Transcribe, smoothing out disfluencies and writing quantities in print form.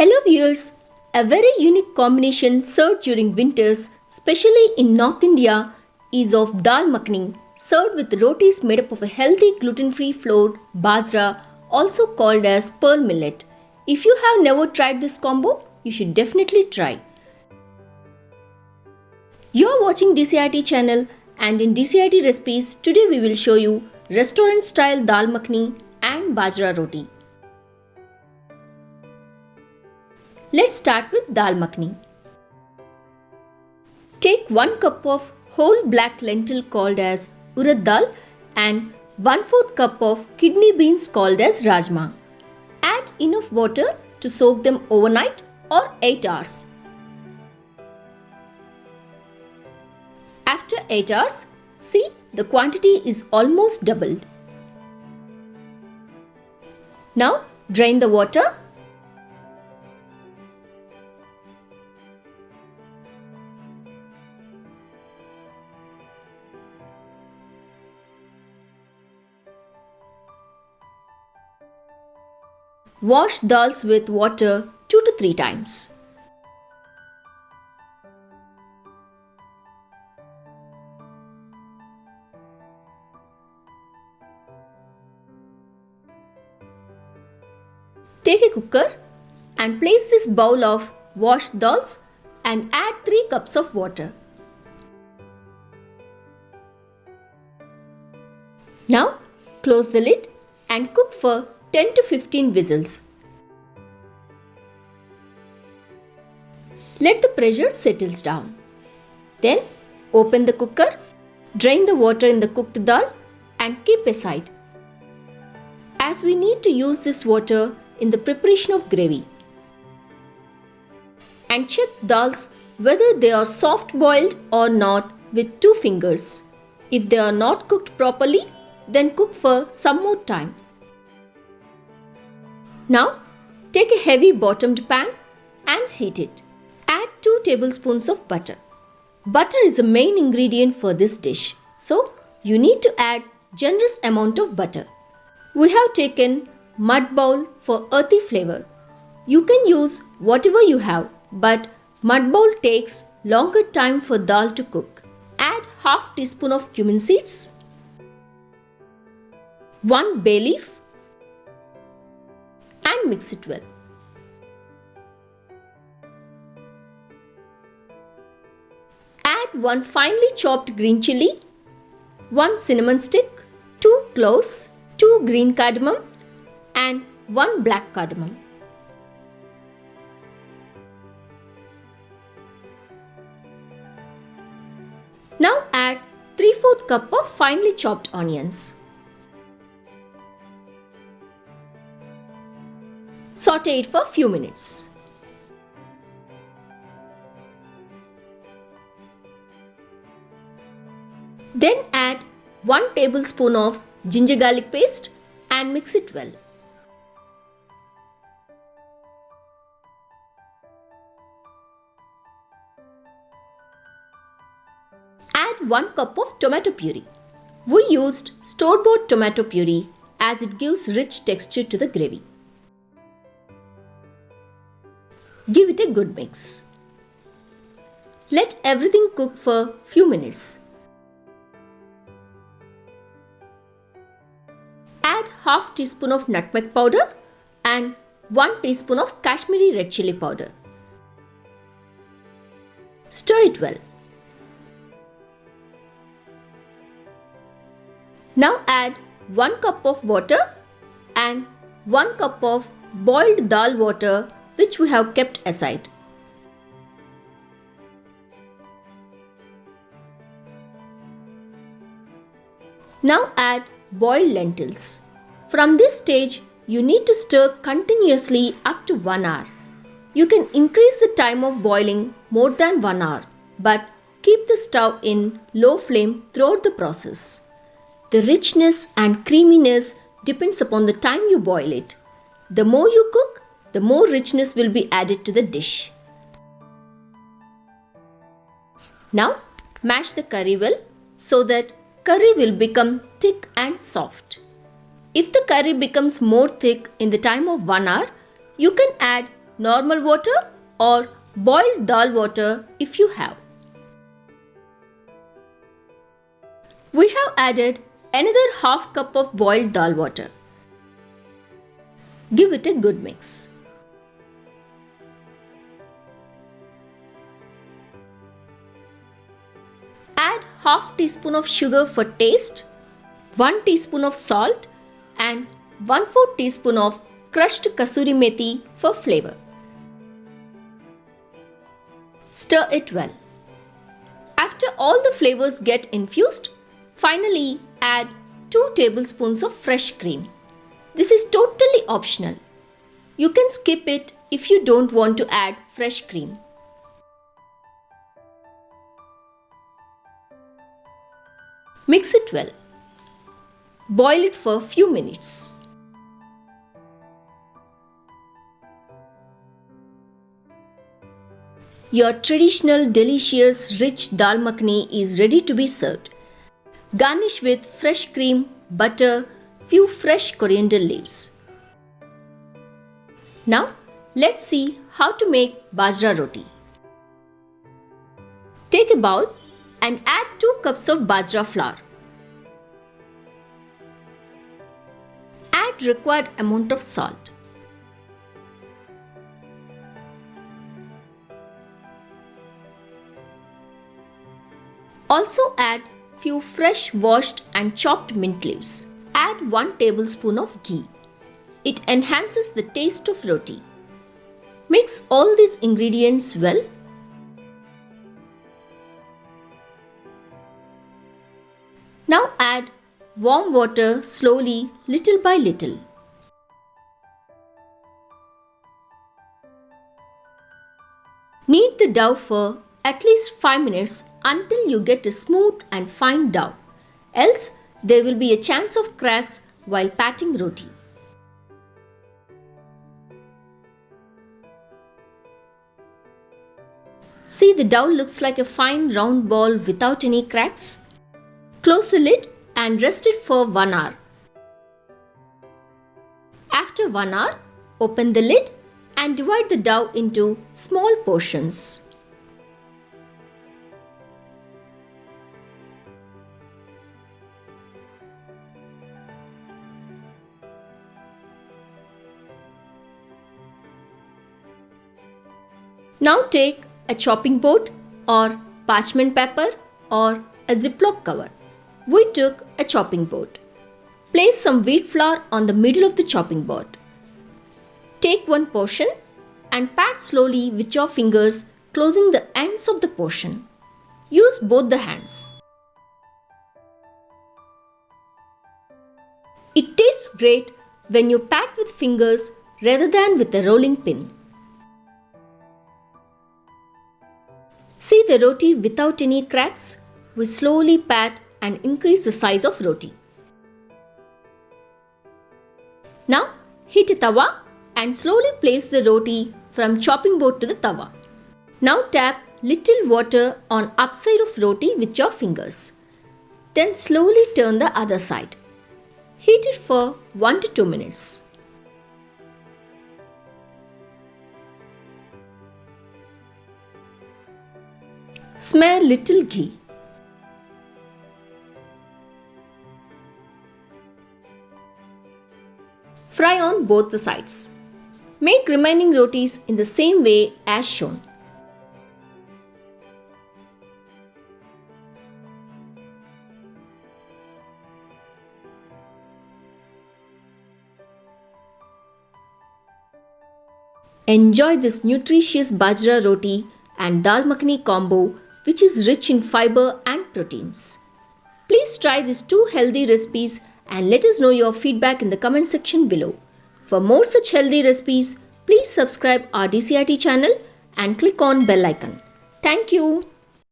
Hello viewers, a very unique combination served during winters, especially in North India, is of dal makhani, served with rotis made up of a healthy gluten-free flour, bajra, also called as pearl millet. If you have never tried this combo, you should definitely try. You are watching DCIT channel, and in DCIT recipes, today we will show you restaurant style dal makhani and bajra roti. Let's start with dal makhani. Take 1 cup of whole black lentil called as urad dal and 1/4 cup of kidney beans called as rajma. Add enough water to soak them overnight or 8 hours. After 8 hours, see the quantity is almost doubled. Now drain the water. Wash dals with water 2 to 3 times. Take a cooker and place this bowl of washed dals and add 3 cups of water. Now close the lid and cook for 10 to 15 whistles. Let the pressure settles down. Then open the cooker, drain the water in the cooked dal and keep aside, as we need to use this water in the preparation of gravy. And check dals whether they are soft boiled or not with 2 fingers. If they are not cooked properly, then cook for some more time. Now take a heavy bottomed pan and heat it. Add 2 tablespoons of butter. Butter is the main ingredient for this dish, so you need to add generous amount of butter. We have taken mud bowl for earthy flavor. You can use whatever you have, but mud bowl takes longer time for dal to cook. Add half teaspoon of cumin seeds, 1 bay leaf and mix it well. Add 1 finely chopped green chilli, 1 cinnamon stick, 2 cloves, 2 green cardamom and 1 black cardamom. Now add 3/4 cup of finely chopped onions. Saute it for few minutes. Then add 1 tablespoon of ginger garlic paste and mix it well. Add 1 cup of tomato puree. We used store-bought tomato puree as it gives rich texture to the gravy. Give it a good mix. Let everything cook for few minutes. Add half teaspoon of nutmeg powder and 1 teaspoon of Kashmiri red chili powder. Stir it well. Now add 1 cup of water and 1 cup of boiled dal water which we have kept aside. Now add boiled lentils. From this stage, you need to stir continuously up to 1 hour. You can increase the time of boiling more than 1 hour, but keep the stove in low flame throughout the process. The richness and creaminess depends upon the time you boil it. The more you cook, the more richness will be added to the dish. Now mash the curry well so that curry will become thick and soft. If the curry becomes more thick in the time of 1 hour, you can add normal water or boiled dal water if you have. We have added another half cup of boiled dal water. Give it a good mix. Add half teaspoon of sugar for taste, 1 teaspoon of salt and 1/4 teaspoon of crushed kasuri methi for flavor. Stir it well. After all the flavors get infused, finally add 2 tablespoons of fresh cream. This is totally optional. You can skip it if you don't want to add fresh cream. Mix it well. Boil it for a few minutes. Your traditional, delicious, rich dal makhani is ready to be served. Garnish with fresh cream, butter, few fresh coriander leaves. Now, let's see how to make bajra roti. Take a bowl and add 2 cups of bajra flour. Add required amount of salt. Also add few fresh washed and chopped mint leaves. Add 1 tablespoon of ghee. It enhances the taste of roti. Mix all these ingredients well. Now add warm water slowly, little by little. Knead the dough for at least 5 minutes until you get a smooth and fine dough. Else, there will be a chance of cracks while patting roti. See, the dough looks like a fine round ball without any cracks. Close the lid and rest it for 1 hour. After 1 hour, open the lid and divide the dough into small portions. Now take a chopping board or parchment paper or a Ziploc cover. We took a chopping board. Place some wheat flour on the middle of the chopping board. Take one portion and pat slowly with your fingers, closing the ends of the portion. Use both the hands. It tastes great when you pat with fingers rather than with a rolling pin. See the roti without any cracks? We slowly pat and increase the size of roti. Now heat a tawa and slowly place the roti from chopping board to the tawa. Now tap little water on upside of roti with your fingers. Then slowly turn the other side. Heat it for 1 to 2 minutes. Smear little ghee. Fry on both the sides. Make remaining rotis in the same way as shown. Enjoy this nutritious bajra roti and dal makhani combo, which is rich in fiber and proteins. Please try these 2 healthy recipes and let us know your feedback in the comment section below. For more such healthy recipes, please subscribe our DCIT channel and click on bell icon. Thank you.